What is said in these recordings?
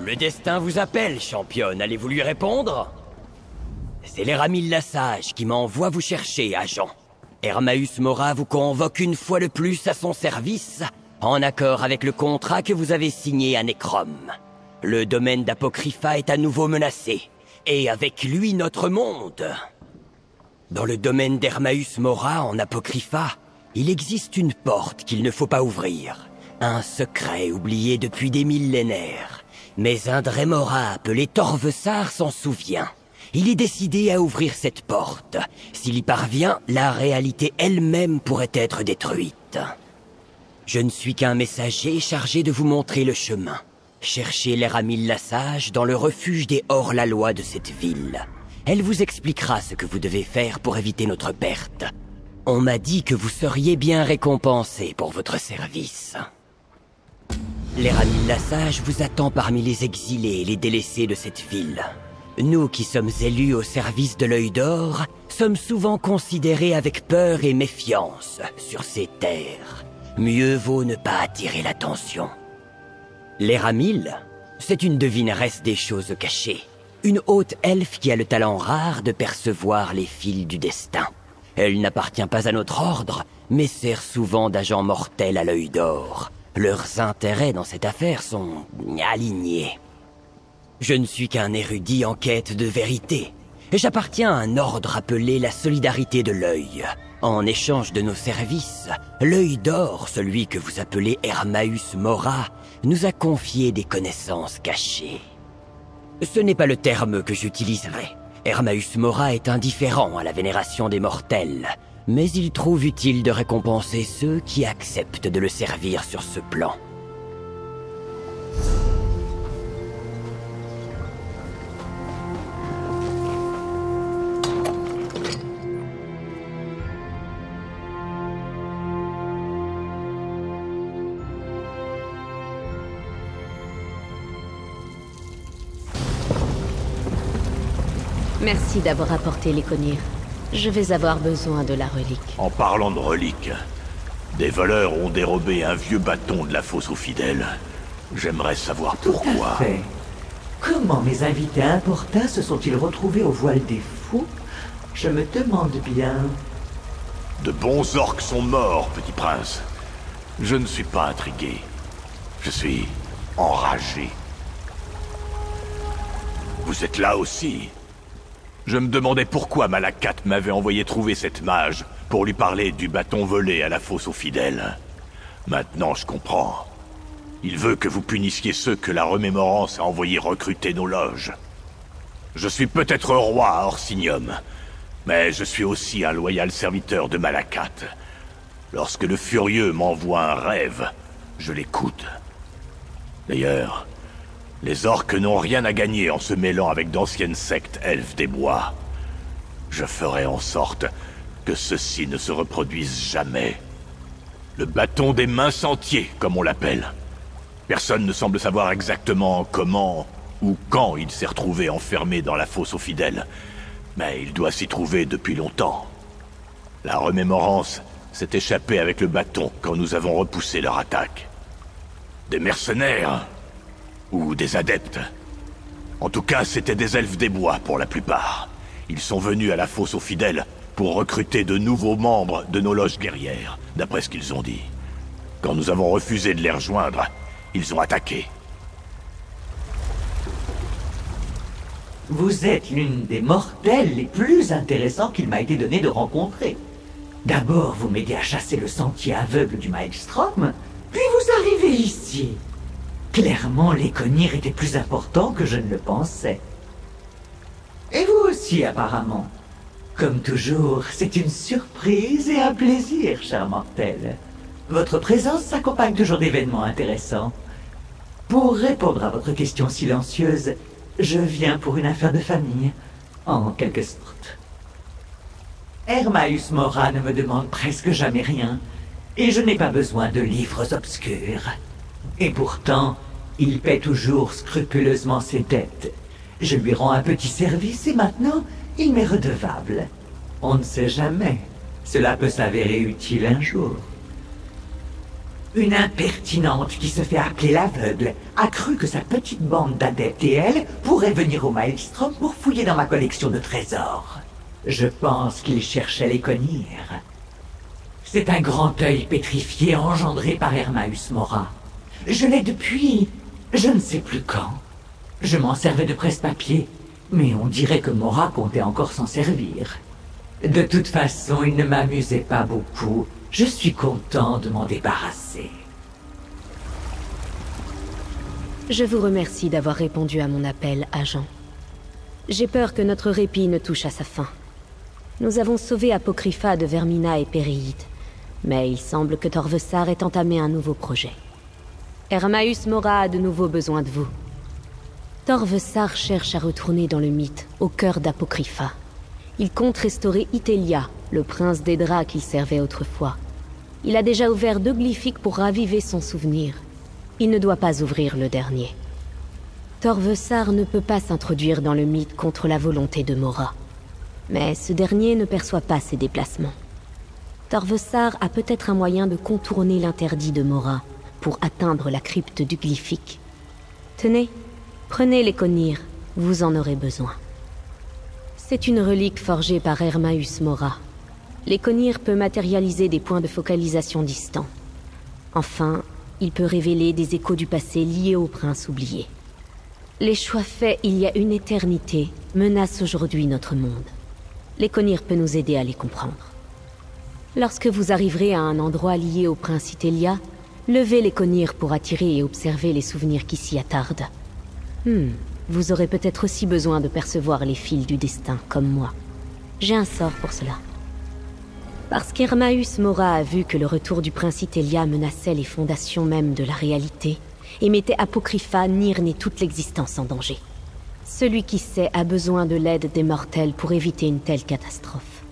Le destin vous appelle, championne. Allez-vous lui répondre? C'est l'Eramil la Sage qui m'envoie vous chercher, agent. Hermaeus Mora vous convoque une fois de plus à son service, en accord avec le contrat que vous avez signé à Necrom. Le domaine d'Apocrypha est à nouveau menacé, et avec lui notre monde. Dans le domaine d'Hermaeus Mora, en Apocrypha, il existe une porte qu'il ne faut pas ouvrir. Un secret oublié depuis des millénaires. Mais un Dremora appelé Torvesar s'en souvient. Il est décidé à ouvrir cette porte. S'il y parvient, la réalité elle-même pourrait être détruite. Je ne suis qu'un messager chargé de vous montrer le chemin. Cherchez l'Eramil la Sage dans le refuge des hors-la-loi de cette ville. Elle vous expliquera ce que vous devez faire pour éviter notre perte. On m'a dit que vous seriez bien récompensé pour votre service. L'Eramil la Sage vous attend parmi les exilés et les délaissés de cette ville. Nous qui sommes élus au service de l'Œil d'Or, sommes souvent considérés avec peur et méfiance sur ces terres. Mieux vaut ne pas attirer l'attention. L'Eramil, c'est une devineresse des choses cachées. Une haute elfe qui a le talent rare de percevoir les fils du destin. Elle n'appartient pas à notre ordre, mais sert souvent d'agent mortel à l'Œil d'Or. Leurs intérêts dans cette affaire sont alignés. Je ne suis qu'un érudit en quête de vérité. J'appartiens à un ordre appelé la Solidarité de l'Œil. En échange de nos services, l'Œil d'Or, celui que vous appelez Hermaeus Mora, nous a confié des connaissances cachées. Ce n'est pas le terme que j'utiliserai. Hermaeus Mora est indifférent à la vénération des mortels, mais il trouve utile de récompenser ceux qui acceptent de le servir sur ce plan. Merci d'avoir apporté l'Éconir. Je vais avoir besoin de la relique. En parlant de relique, des voleurs ont dérobé un vieux bâton de la fosse aux fidèles. J'aimerais savoir pourquoi. Tout à fait. Comment mes invités importuns se sont-ils retrouvés au voile des fous? Je me demande bien. De bons orques sont morts, petit prince. Je ne suis pas intrigué. Je suis enragé. Vous êtes là aussi. Je me demandais pourquoi Malakat m'avait envoyé trouver cette mage pour lui parler du bâton volé à la fosse aux fidèles. Maintenant, je comprends. Il veut que vous punissiez ceux que la remémorance a envoyé recruter nos loges. Je suis peut-être roi à Orsinium, mais je suis aussi un loyal serviteur de Malakat. Lorsque le furieux m'envoie un rêve, je l'écoute. D'ailleurs, les orques n'ont rien à gagner en se mêlant avec d'anciennes sectes elfes des bois. Je ferai en sorte que ceci ne se reproduise jamais. Le bâton des mains sentiers, comme on l'appelle. Personne ne semble savoir exactement comment ou quand il s'est retrouvé enfermé dans la fosse aux fidèles, mais il doit s'y trouver depuis longtemps. La remémorance s'est échappée avec le bâton quand nous avons repoussé leur attaque. Des mercenaires ou des adeptes. En tout cas, c'étaient des elfes des bois pour la plupart. Ils sont venus à la fosse aux fidèles pour recruter de nouveaux membres de nos loges guerrières, d'après ce qu'ils ont dit. Quand nous avons refusé de les rejoindre, ils ont attaqué. Vous êtes l'une des mortels les plus intéressants qu'il m'a été donné de rencontrer. D'abord, vous m'aidez à chasser le sentier aveugle du Maelstrom, puis vous arrivez ici. Clairement, l'Éconir était plus important que je ne le pensais. Et vous aussi, apparemment. Comme toujours, c'est une surprise et un plaisir, cher mortel. Votre présence s'accompagne toujours d'événements intéressants. Pour répondre à votre question silencieuse, je viens pour une affaire de famille, en quelque sorte. Hermaeus Mora ne me demande presque jamais rien, et je n'ai pas besoin de livres obscurs. Et pourtant, il paie toujours scrupuleusement ses dettes. Je lui rends un petit service et maintenant, il m'est redevable. On ne sait jamais. Cela peut s'avérer utile un jour. Une impertinente qui se fait appeler l'aveugle a cru que sa petite bande d'adeptes et elle pourraient venir au Maelstrom pour fouiller dans ma collection de trésors. Je pense qu'ils cherchaient les connirs. C'est un grand œil pétrifié engendré par Hermaeus Mora. Je l'ai depuis... je ne sais plus quand. Je m'en servais de presse-papier, mais on dirait que Mora comptait encore s'en servir. De toute façon, il ne m'amusait pas beaucoup. Je suis content de m'en débarrasser. Je vous remercie d'avoir répondu à mon appel, agent. J'ai peur que notre répit ne touche à sa fin. Nous avons sauvé Apocrypha de Vermina et Péréide, mais il semble que Torvesar ait entamé un nouveau projet. Hermaeus Mora a de nouveau besoin de vous. Torvesar cherche à retourner dans le mythe, au cœur d'Apocrypha. Il compte restaurer Itelia, le prince des draps qu'il servait autrefois. Il a déjà ouvert 2 glyphiques pour raviver son souvenir. Il ne doit pas ouvrir le dernier. Torvesar ne peut pas s'introduire dans le mythe contre la volonté de Mora. Mais ce dernier ne perçoit pas ses déplacements. Torvesar a peut-être un moyen de contourner l'interdit de Mora pour atteindre la crypte du glyphique. Tenez, prenez les connirs, vous en aurez besoin. C'est une relique forgée par Hermaeus Mora. Les connirs peut matérialiser des points de focalisation distants. Enfin, il peut révéler des échos du passé liés au prince oublié. Les choix faits il y a une éternité menacent aujourd'hui notre monde. Les connirs peut nous aider à les comprendre. Lorsque vous arriverez à un endroit lié au prince Itelia, levez les connirs pour attirer et observer les souvenirs qui s'y attardent. Vous aurez peut-être aussi besoin de percevoir les fils du destin, comme moi. J'ai un sort pour cela. Parce qu'Hermaeus Mora a vu que le retour du prince Itelia menaçait les fondations mêmes de la réalité, et mettait Apocrypha, Nirn et toute l'existence en danger. Celui qui sait a besoin de l'aide des mortels pour éviter une telle catastrophe.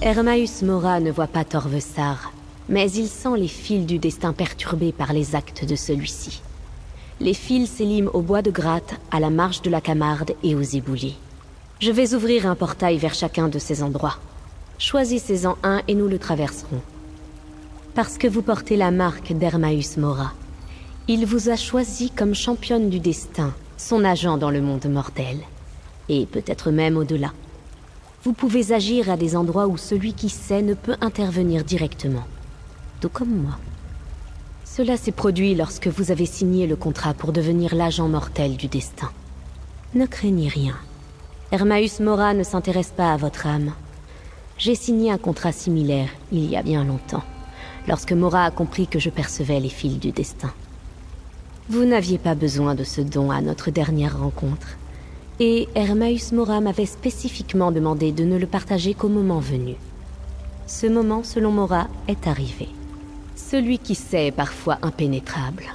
Hermaeus Mora ne voit pas Torvesar, mais il sent les fils du destin perturbés par les actes de celui-ci. Les fils s'éliment au bois de gratte, à la marge de la Camarde et aux éboulis. Je vais ouvrir un portail vers chacun de ces endroits. Choisissez-en un et nous le traverserons. Parce que vous portez la marque d'Hermaeus Mora, il vous a choisi comme championne du destin, son agent dans le monde mortel, et peut-être même au-delà. Vous pouvez agir à des endroits où celui qui sait ne peut intervenir directement, tout comme moi. Cela s'est produit lorsque vous avez signé le contrat pour devenir l'agent mortel du destin. Ne craignez rien. Hermaeus Mora ne s'intéresse pas à votre âme. J'ai signé un contrat similaire il y a bien longtemps, lorsque Mora a compris que je percevais les fils du destin. Vous n'aviez pas besoin de ce don à notre dernière rencontre, et Hermaeus Mora m'avait spécifiquement demandé de ne le partager qu'au moment venu. Ce moment, selon Mora, est arrivé. Celui qui sait est parfois impénétrable.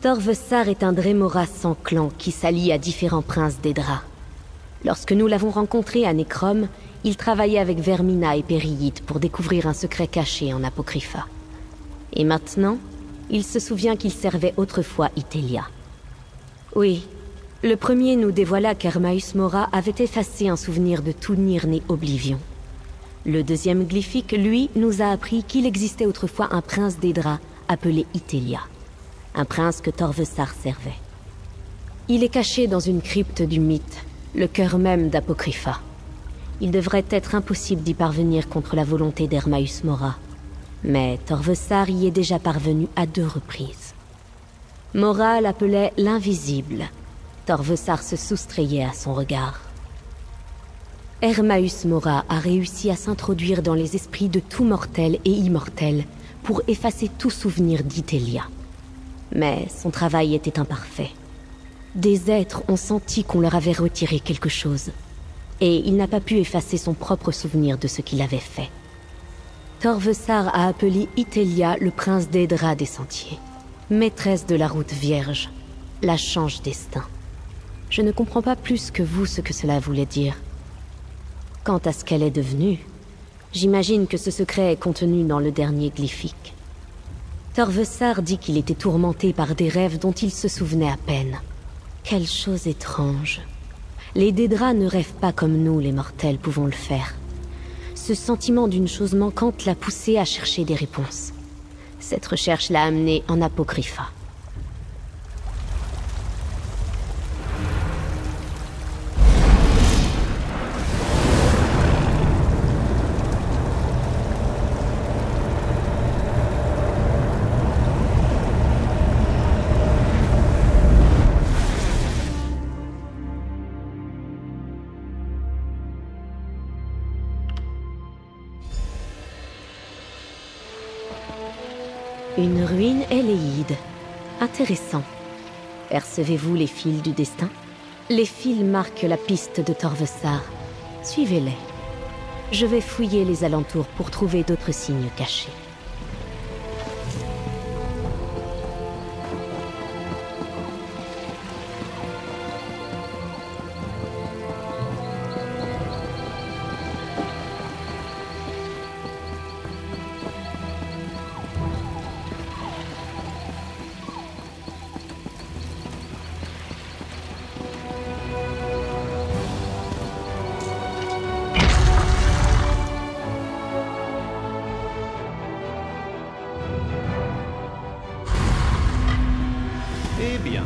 Torvesar est un Dremora sans clan qui s'allie à différents princes des draps. Lorsque nous l'avons rencontré à Necrom, il travaillait avec Vermina et Péréide pour découvrir un secret caché en Apocrypha. Et maintenant, il se souvient qu'il servait autrefois Itelia. Oui, le premier nous dévoila qu'Hermaeus Mora avait effacé un souvenir de tout Nirn et Oblivion. Le deuxième glyphique, lui, nous a appris qu'il existait autrefois un prince des draps appelé Itelia. Un prince que Torvesar servait. Il est caché dans une crypte du mythe, le cœur même d'Apocrypha. Il devrait être impossible d'y parvenir contre la volonté d'Hermaeus Mora. Mais Torvesar y est déjà parvenu à 2 reprises. Mora l'appelait l'invisible. Torvesar se soustrayait à son regard. Hermaeus Mora a réussi à s'introduire dans les esprits de tout mortel et immortel pour effacer tout souvenir d'Itelia. Mais son travail était imparfait. Des êtres ont senti qu'on leur avait retiré quelque chose, et il n'a pas pu effacer son propre souvenir de ce qu'il avait fait. Torvesar a appelé Itelia le prince des draps des sentiers, maîtresse de la route vierge, la change-destin. Je ne comprends pas plus que vous ce que cela voulait dire. Quant à ce qu'elle est devenue, j'imagine que ce secret est contenu dans le dernier glyphique. Torvesar dit qu'il était tourmenté par des rêves dont il se souvenait à peine. Quelle chose étrange. Les Daedras ne rêvent pas comme nous, les mortels, pouvons le faire. Ce sentiment d'une chose manquante l'a poussé à chercher des réponses. Cette recherche l'a amené en Apocrypha. Une ruine éléide. Intéressant. Percevez-vous les fils du destin? Les fils marquent la piste de Torvesar. Suivez-les. Je vais fouiller les alentours pour trouver d'autres signes cachés. Eh bien,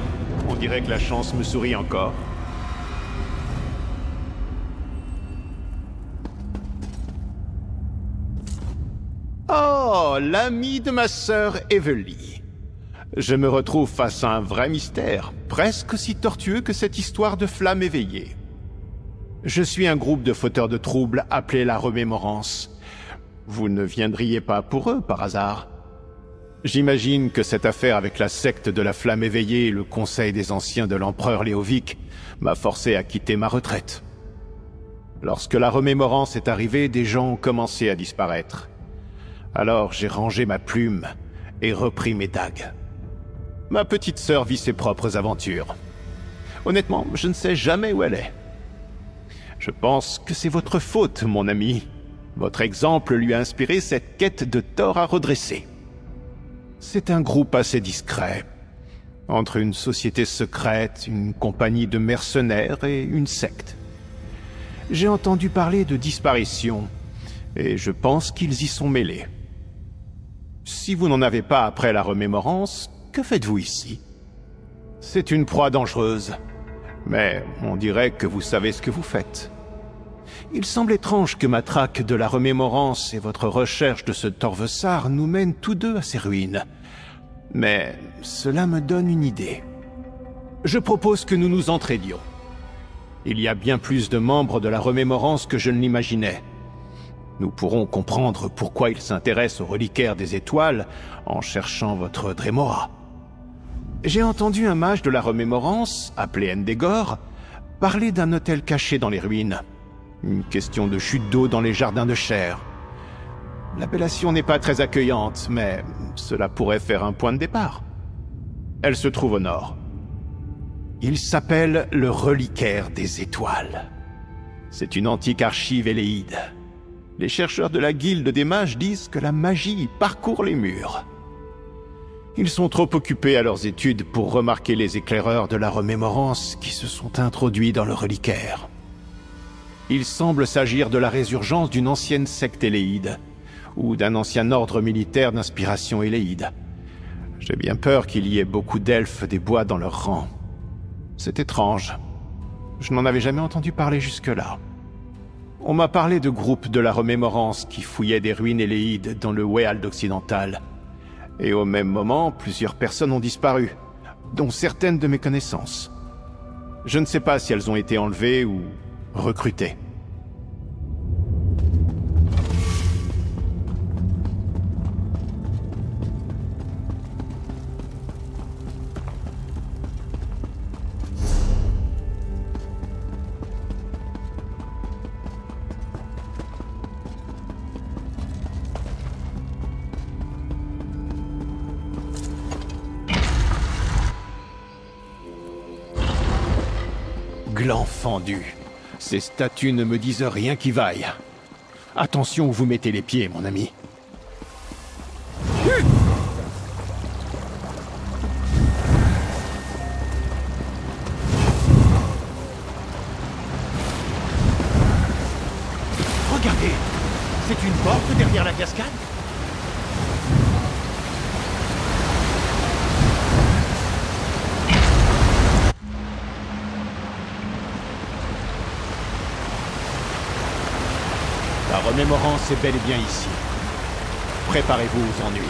on dirait que la chance me sourit encore. Oh, l'ami de ma sœur Evely. Je me retrouve face à un vrai mystère, presque aussi tortueux que cette histoire de flamme éveillée. Je suis un groupe de fauteurs de troubles appelé la Remémorance. Vous ne viendriez pas pour eux, par hasard? J'imagine que cette affaire avec la secte de la Flamme éveillée et le conseil des anciens de l'empereur Léovic m'a forcé à quitter ma retraite. Lorsque la Remémorance est arrivée, des gens ont commencé à disparaître. Alors j'ai rangé ma plume et repris mes dagues. Ma petite sœur vit ses propres aventures. Honnêtement, je ne sais jamais où elle est. Je pense que c'est votre faute, mon ami. Votre exemple lui a inspiré cette quête de tort à redresser. C'est un groupe assez discret. Entre une société secrète, une compagnie de mercenaires et une secte. J'ai entendu parler de disparition, et je pense qu'ils y sont mêlés. Si vous n'en avez pas après la Remémorance, que faites-vous ici? C'est une proie dangereuse, mais on dirait que vous savez ce que vous faites. Il semble étrange que ma traque de la Remémorance et votre recherche de ce Torvesar nous mènent tous deux à ces ruines. Mais cela me donne une idée. Je propose que nous nous entraidions. Il y a bien plus de membres de la Remémorance que je ne l'imaginais. Nous pourrons comprendre pourquoi ils s'intéressent aux reliquaires des étoiles en cherchant votre Dremora. J'ai entendu un mage de la Remémorance, appelé Endegor, parler d'un hôtel caché dans les ruines. Une question de chute d'eau dans les jardins de chair. L'appellation n'est pas très accueillante, mais cela pourrait faire un point de départ. Elle se trouve au nord. Il s'appelle le Reliquaire des Étoiles. C'est une antique archive éléide. Les chercheurs de la Guilde des Mages disent que la magie y parcourt les murs. Ils sont trop occupés à leurs études pour remarquer les éclaireurs de la Remémorance qui se sont introduits dans le reliquaire. Il semble s'agir de la résurgence d'une ancienne secte éléide, ou d'un ancien ordre militaire d'inspiration éléide. J'ai bien peur qu'il y ait beaucoup d'elfes des bois dans leur rang. C'est étrange. Je n'en avais jamais entendu parler jusque-là. On m'a parlé de groupes de la Remémorance qui fouillaient des ruines éléides dans le Weald occidental. Et au même moment, plusieurs personnes ont disparu, dont certaines de mes connaissances. Je ne sais pas si elles ont été enlevées ou recrutées. Gland fendu. Ces statues ne me disent rien qui vaille. Attention où vous mettez les pieds, mon ami. Regardez, c'est une porte derrière la cascade. remémorance est bel et bien ici. Préparez-vous aux ennuis.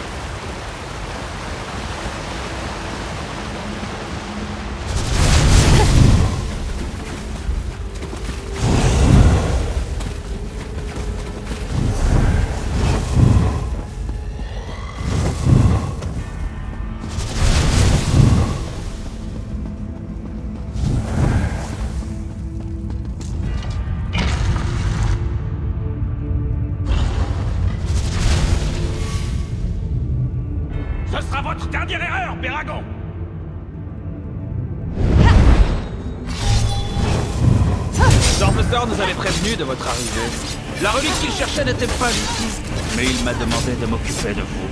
Ce sera votre dernière erreur, Péragon! Torvesar nous avait prévenu de votre arrivée. La relique qu'il cherchait n'était pas ici, mais il m'a demandé de m'occuper de vous.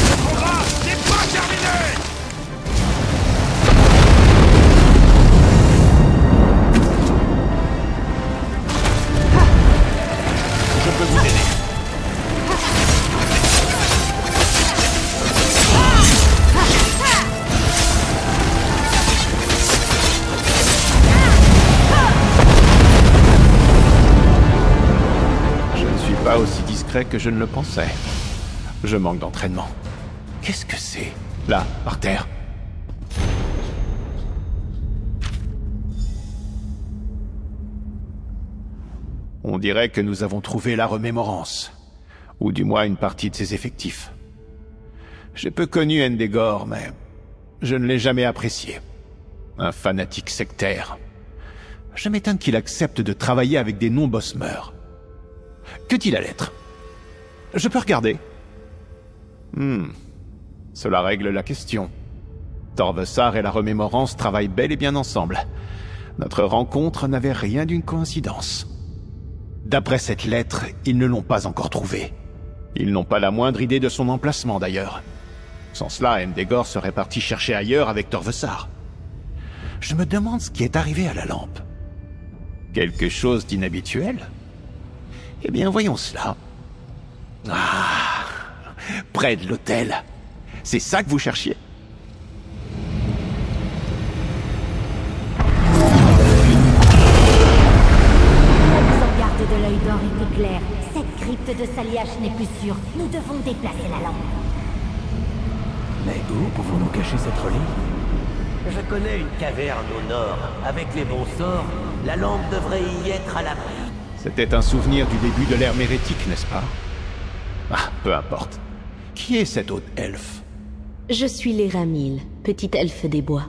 Le combat n'est pas terminé! Je peux vous aider. Je ne suis pas aussi discret que je ne le pensais. Je manque d'entraînement. Qu'est-ce que c'est, là, par terre? On dirait que nous avons trouvé la remémorance. Ou du moins une partie de ses effectifs. J'ai peu connu Endegor, mais je ne l'ai jamais apprécié. Un fanatique sectaire. Je m'étonne qu'il accepte de travailler avec des non-bosmeurs. Que dit la lettre? Je peux regarder? Cela règle la question. Torvesar et la remémorance travaillent bel et bien ensemble. Notre rencontre n'avait rien d'une coïncidence. D'après cette lettre, ils ne l'ont pas encore trouvé. Ils n'ont pas la moindre idée de son emplacement d'ailleurs. Sans cela, Endegor serait parti chercher ailleurs avec Torvesar. Je me demande ce qui est arrivé à la lampe. Quelque chose d'inhabituel? Eh bien, voyons cela. Ah, près de l'hôtel. C'est ça que vous cherchiez? Sauvegarde de l'œil d'or était claire. Cette crypte de Saliash n'est plus sûre. Nous devons déplacer la lampe. Mais où pouvons-nous cacher cette relique? Je connais une caverne au nord. Avec les bons sorts, la lampe devrait y être à l'abri. C'était un souvenir du début de l'ère mérétique, n'est-ce pas? Ah, peu importe. Qui est cet haute elfe? Je suis Léramil, petite elfe des bois.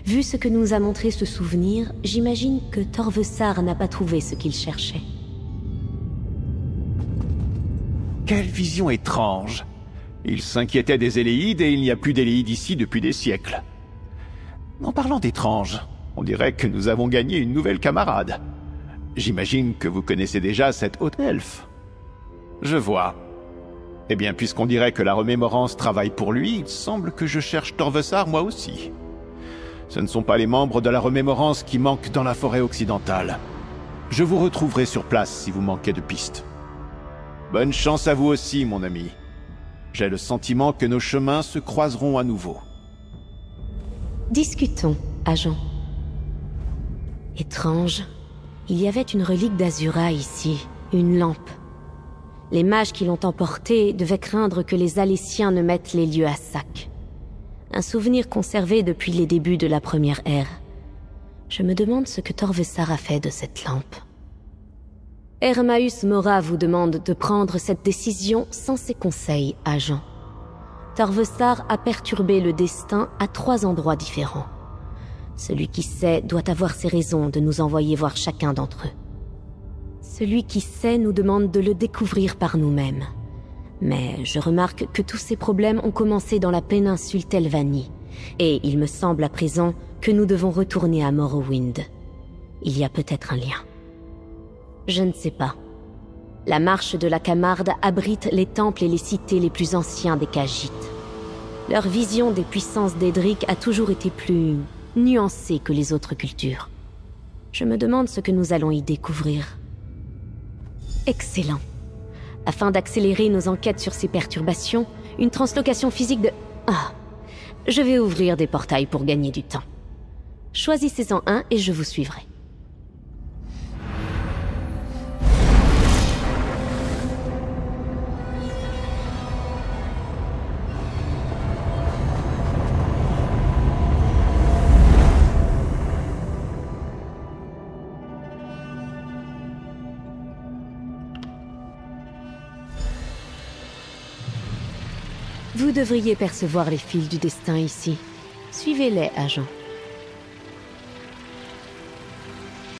Vu ce que nous a montré ce souvenir, j'imagine que Torvesar n'a pas trouvé ce qu'il cherchait. Quelle vision étrange! Il s'inquiétait des Éléides et il n'y a plus d'Éléides ici depuis des siècles. En parlant d'étrange, on dirait que nous avons gagné une nouvelle camarade. J'imagine que vous connaissez déjà cette haute elfe. Je vois. Eh bien, puisqu'on dirait que la remémorance travaille pour lui, il semble que je cherche Torvesar moi aussi. Ce ne sont pas les membres de la remémorance qui manquent dans la forêt occidentale. Je vous retrouverai sur place si vous manquez de pistes. Bonne chance à vous aussi, mon ami. J'ai le sentiment que nos chemins se croiseront à nouveau. Discutons, agent. Étrange. Il y avait une relique d'Azura ici, une lampe. Les mages qui l'ont emportée devaient craindre que les Aléciens ne mettent les lieux à sac. Un souvenir conservé depuis les débuts de la première ère. Je me demande ce que Torvesar a fait de cette lampe. Hermaeus Mora vous demande de prendre cette décision sans ses conseils, agent. Torvesar a perturbé le destin à 3 endroits différents. Celui qui sait doit avoir ses raisons de nous envoyer voir chacun d'entre eux. Celui qui sait nous demande de le découvrir par nous-mêmes. Mais je remarque que tous ces problèmes ont commencé dans la péninsule Telvanni, et il me semble à présent que nous devons retourner à Morrowind. Il y a peut-être un lien. Je ne sais pas. La marche de la Camarde abrite les temples et les cités les plus anciens des Khajiit. Leur vision des puissances d'Edric a toujours été plus nuancée que les autres cultures. Je me demande ce que nous allons y découvrir. Excellent. Afin d'accélérer nos enquêtes sur ces perturbations, une translocation physique de... Ah, je vais ouvrir des portails pour gagner du temps. Choisissez-en un et je vous suivrai. Vous devriez percevoir les fils du destin ici. Suivez-les, agent.